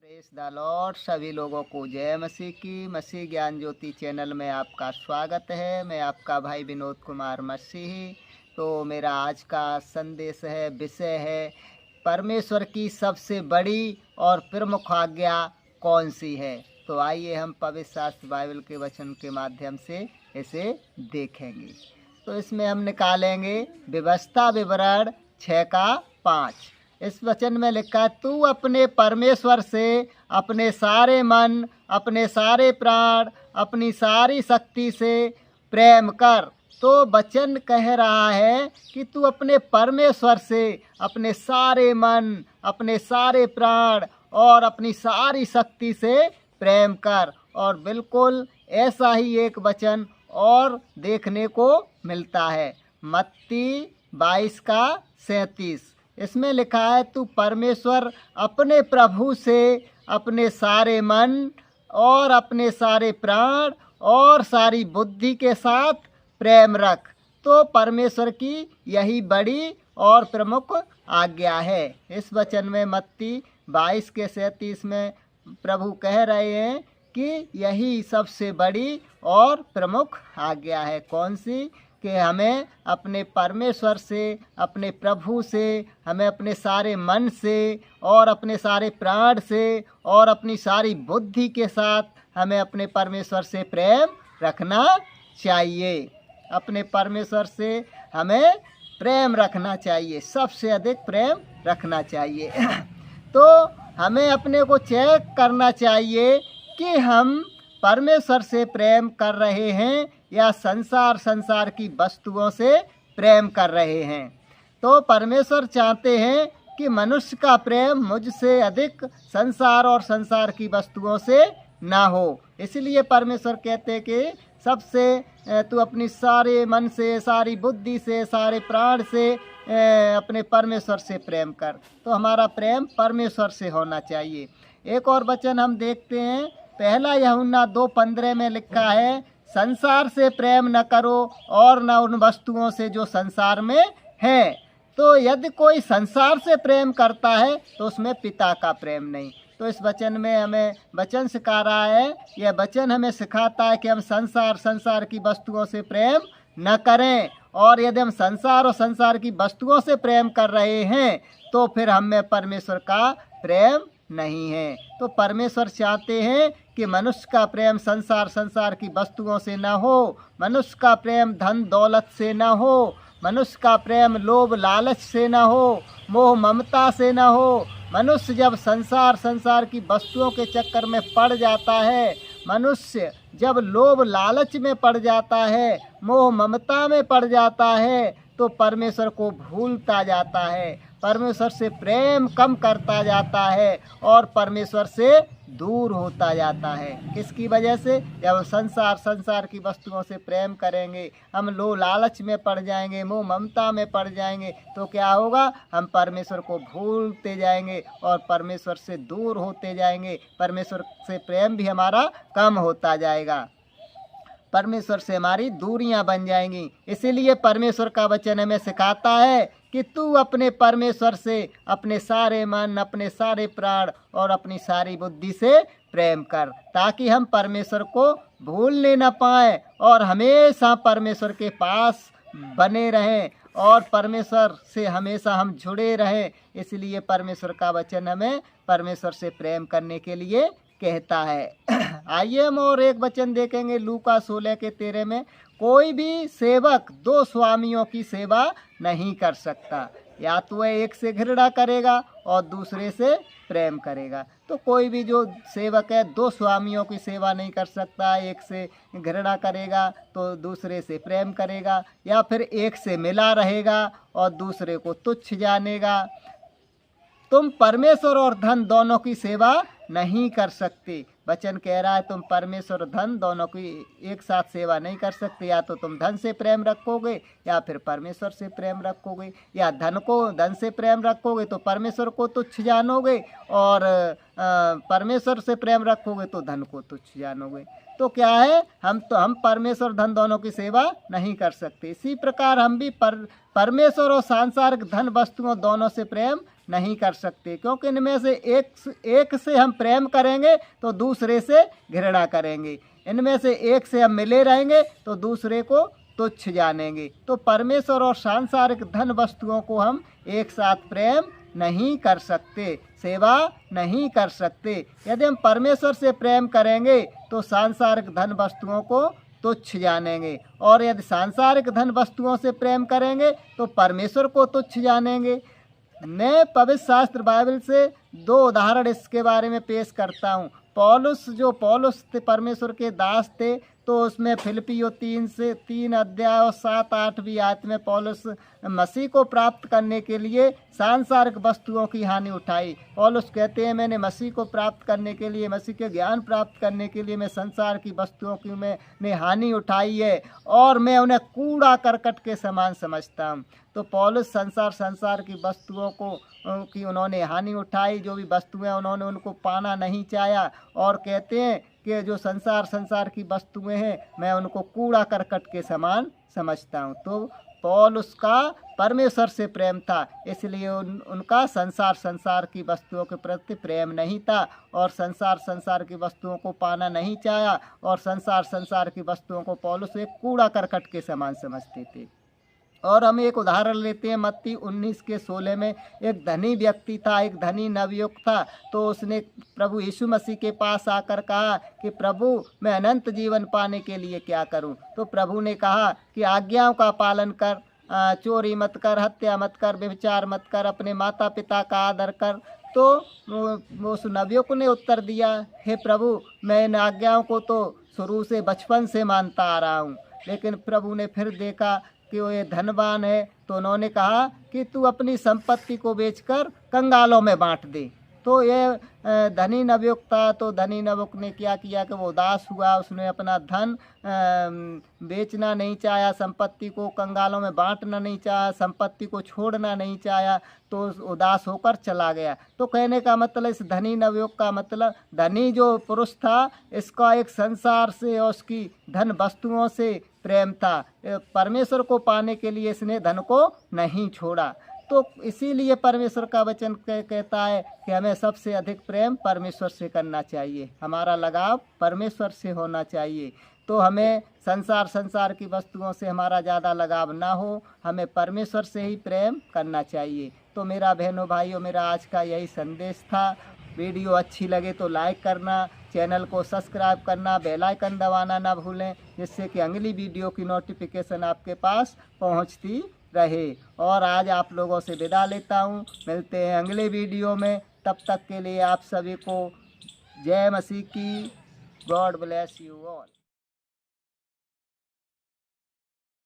Press the Lord. सभी लोगों को जय मसीह की। मसीह ज्ञान ज्योति चैनल में आपका स्वागत है। मैं आपका भाई विनोद कुमार मसीही। तो मेरा आज का संदेश है, विषय है परमेश्वर की सबसे बड़ी और प्रमुख आज्ञा कौन सी है। तो आइए हम पवित्र शास्त्र बाइबल के वचन के माध्यम से इसे देखेंगे। तो इसमें हम निकालेंगे व्यवस्था विवरण 6:5। इस वचन में लिखा है, तू अपने परमेश्वर से अपने सारे मन, अपने सारे प्राण, अपनी सारी शक्ति से प्रेम कर। तो वचन कह रहा है कि तू अपने परमेश्वर से अपने सारे मन, अपने सारे प्राण और अपनी सारी शक्ति से प्रेम कर। और बिल्कुल ऐसा ही एक वचन और देखने को मिलता है, मत्ती 22:37। इसमें लिखा है, तू परमेश्वर अपने प्रभु से अपने सारे मन और अपने सारे प्राण और सारी बुद्धि के साथ प्रेम रख। तो परमेश्वर की यही बड़ी और प्रमुख आज्ञा है। इस वचन में मत्ती 22:37 में प्रभु कह रहे हैं कि यही सबसे बड़ी और प्रमुख आज्ञा है। कौन सी? कि हमें अपने परमेश्वर से, अपने प्रभु से, हमें अपने सारे मन से और अपने सारे प्राण से और अपनी सारी बुद्धि के साथ हमें अपने परमेश्वर से प्रेम रखना चाहिए। अपने परमेश्वर से हमें प्रेम रखना चाहिए, सबसे अधिक प्रेम रखना चाहिए। तो हमें अपने को चेक करना चाहिए कि हम परमेश्वर से प्रेम कर रहे हैं या संसार की वस्तुओं से प्रेम कर रहे हैं। तो परमेश्वर चाहते हैं कि मनुष्य का प्रेम मुझसे अधिक संसार और संसार की वस्तुओं से ना हो। इसलिए परमेश्वर कहते हैं कि सबसे तू अपनी सारे मन से, सारी बुद्धि से, सारे प्राण से अपने परमेश्वर से प्रेम कर। तो हमारा प्रेम परमेश्वर से होना चाहिए। एक और वचन हम देखते हैं, 1 यूहन्ना 2:15 में लिखा है, संसार से प्रेम न करो और न उन वस्तुओं से जो संसार में हैं। तो यदि कोई संसार से प्रेम करता है तो उसमें पिता का प्रेम नहीं। तो इस वचन में हमें वचन सिखा रहा है, यह वचन हमें सिखाता है कि हम संसार की वस्तुओं से प्रेम न करें। और यदि हम संसार और संसार की वस्तुओं से प्रेम कर रहे हैं तो फिर हमें परमेश्वर का प्रेम नहीं है। तो परमेश्वर चाहते हैं कि मनुष्य का प्रेम संसार की वस्तुओं से न हो, मनुष्य का प्रेम धन दौलत से न हो, मनुष्य का प्रेम लोभ लालच से न हो, मोह ममता से न हो। मनुष्य जब संसार की वस्तुओं के चक्कर में पड़ जाता है, मनुष्य जब लोभ लालच में पड़ जाता है, मोह ममता में पड़ जाता है, तो परमेश्वर को भूलता जाता है, परमेश्वर से प्रेम कम करता जाता है और परमेश्वर से दूर होता जाता है। किसकी वजह से? जब हम संसार की वस्तुओं से प्रेम करेंगे, हम लोभ लालच में पड़ जाएंगे, मोह ममता में पड़ जाएंगे, तो क्या होगा? हम परमेश्वर को भूलते जाएंगे और परमेश्वर से दूर होते जाएंगे। परमेश्वर से प्रेम भी हमारा कम होता जाएगा, परमेश्वर से हमारी दूरियां बन जाएंगी। इसीलिए परमेश्वर का वचन हमें सिखाता है कि तू अपने परमेश्वर से अपने सारे मन, अपने सारे प्राण और अपनी सारी बुद्धि से प्रेम कर, ताकि हम परमेश्वर को भूलने न पाएं और हमेशा परमेश्वर के पास बने रहें और परमेश्वर से हमेशा हम जुड़े रहें। इसलिए परमेश्वर का वचन हमें परमेश्वर से प्रेम करने के लिए कहता है। आइए हम और एक वचन देखेंगे, लूका 16:13 में, कोई भी सेवक 2 स्वामियों की सेवा नहीं कर सकता, या तो वह एक से घृणा करेगा और दूसरे से प्रेम करेगा। तो कोई भी जो सेवक है 2 स्वामियों की सेवा नहीं कर सकता। एक से घृणा करेगा तो दूसरे से प्रेम करेगा, या फिर एक से मिला रहेगा और दूसरे को तुच्छ जानेगा। तुम परमेश्वर और धन दोनों की सेवा नहीं कर सकते। वचन कह रहा है तुम परमेश्वर और धन दोनों की एक साथ सेवा नहीं कर सकते। या तो तुम धन से प्रेम रखोगे या फिर परमेश्वर से प्रेम रखोगे, या धन से प्रेम रखोगे तो परमेश्वर को तुच्छ जानोगे और परमेश्वर से प्रेम रखोगे तो धन को तुच्छ जानोगे। तो क्या है, हम परमेश्वर धन दोनों की सेवा नहीं कर सकते। इसी प्रकार हम भी परमेश्वर और सांसारिक धन वस्तुओं दोनों से प्रेम नहीं कर सकते, क्योंकि इनमें से एक से हम प्रेम करेंगे तो दूसरे से घृणा करेंगे, इनमें से एक से हम मिले रहेंगे तो दूसरे को तुच्छ जानेंगे। तो परमेश्वर और सांसारिक धन वस्तुओं को हम एक साथ प्रेम नहीं कर सकते, सेवा नहीं कर सकते। यदि हम परमेश्वर से प्रेम करेंगे तो सांसारिक धन वस्तुओं को तुच्छ जानेंगे, और यदि सांसारिक धन वस्तुओं से प्रेम करेंगे तो परमेश्वर को तुच्छ जानेंगे। मैं पवित्र शास्त्र बाइबल से 2 उदाहरण इसके बारे में पेश करता हूँ। पौलुस थे, परमेश्वर के दास थे, तो उसमें फिलिपियों 3 अध्याय और 7-8वीं आयत में पौलुस मसीह को प्राप्त करने के लिए सांसारिक वस्तुओं की हानि उठाई। पौलुस कहते हैं, मैंने मसीह को प्राप्त करने के लिए, मसीह के ज्ञान प्राप्त करने के लिए मैं संसार की वस्तुओं की मैंने हानि उठाई है, और मैं उन्हें कूड़ा करकट के समान समझता हूँ। तो पौलुस संसार की वस्तुओं की उन्होंने हानि उठाई, जो भी वस्तुएं उन्होंने उनको पाना नहीं चाहा, और कहते हैं कि जो संसार की वस्तुएं हैं मैं उनको कूड़ा करकट के समान समझता हूँ। तो पौलुस का परमेश्वर से प्रेम था, इसलिए उनका संसार की वस्तुओं के प्रति प्रेम नहीं था, और संसार की वस्तुओं को पाना नहीं चाहा, और संसार की वस्तुओं को पौलुस एक कूड़ा करकट के समान समझते थे। और हम एक उदाहरण लेते हैं, मत्ती 19:16 में एक धनी व्यक्ति था, एक धनी नवयुवक था। तो उसने प्रभु यीशु मसीह के पास आकर कहा कि प्रभु, मैं अनंत जीवन पाने के लिए क्या करूं? तो प्रभु ने कहा कि आज्ञाओं का पालन कर, चोरी मत कर, हत्या मत कर, व्यभिचार मत कर, अपने माता पिता का आदर कर। तो उस नवयुवक ने उत्तर दिया, हे प्रभु, मैं इन आज्ञाओं को तो शुरू से बचपन से मानता आ रहा हूँ। लेकिन प्रभु ने फिर देखा कि वो ये धनवान है, तो उन्होंने कहा कि तू अपनी संपत्ति को बेचकर कंगालों में बांट दे। तो ये धनी नवयुवक था, तो धनी नवयुवक ने क्या किया कि वो उदास हुआ, उसने अपना धन बेचना नहीं चाहा, संपत्ति को कंगालों में बांटना नहीं चाहा, संपत्ति को छोड़ना नहीं चाहा, तो उदास होकर चला गया। तो कहने का मतलब, इस धनी नवयुवक का मतलब, धनी जो पुरुष था इसका एक संसार से और उसकी धन वस्तुओं से प्रेम था, परमेश्वर को पाने के लिए इसने धन को नहीं छोड़ा। तो इसीलिए परमेश्वर का वचन कहता है कि हमें सबसे अधिक प्रेम परमेश्वर से करना चाहिए, हमारा लगाव परमेश्वर से होना चाहिए। तो हमें संसार की वस्तुओं से हमारा ज़्यादा लगाव ना हो, हमें परमेश्वर से ही प्रेम करना चाहिए। तो मेरा बहनों भाइयों, मेरा आज का यही संदेश था। वीडियो अच्छी लगे तो लाइक करना, चैनल को सब्सक्राइब करना, बेल आइकन दबाना ना भूलें, जिससे कि अगली वीडियो की नोटिफिकेशन आपके पास पहुंचती रहे। और आज आप लोगों से विदा लेता हूं, मिलते हैं अगले वीडियो में। तब तक के लिए आप सभी को जय मसीह की। God bless you all.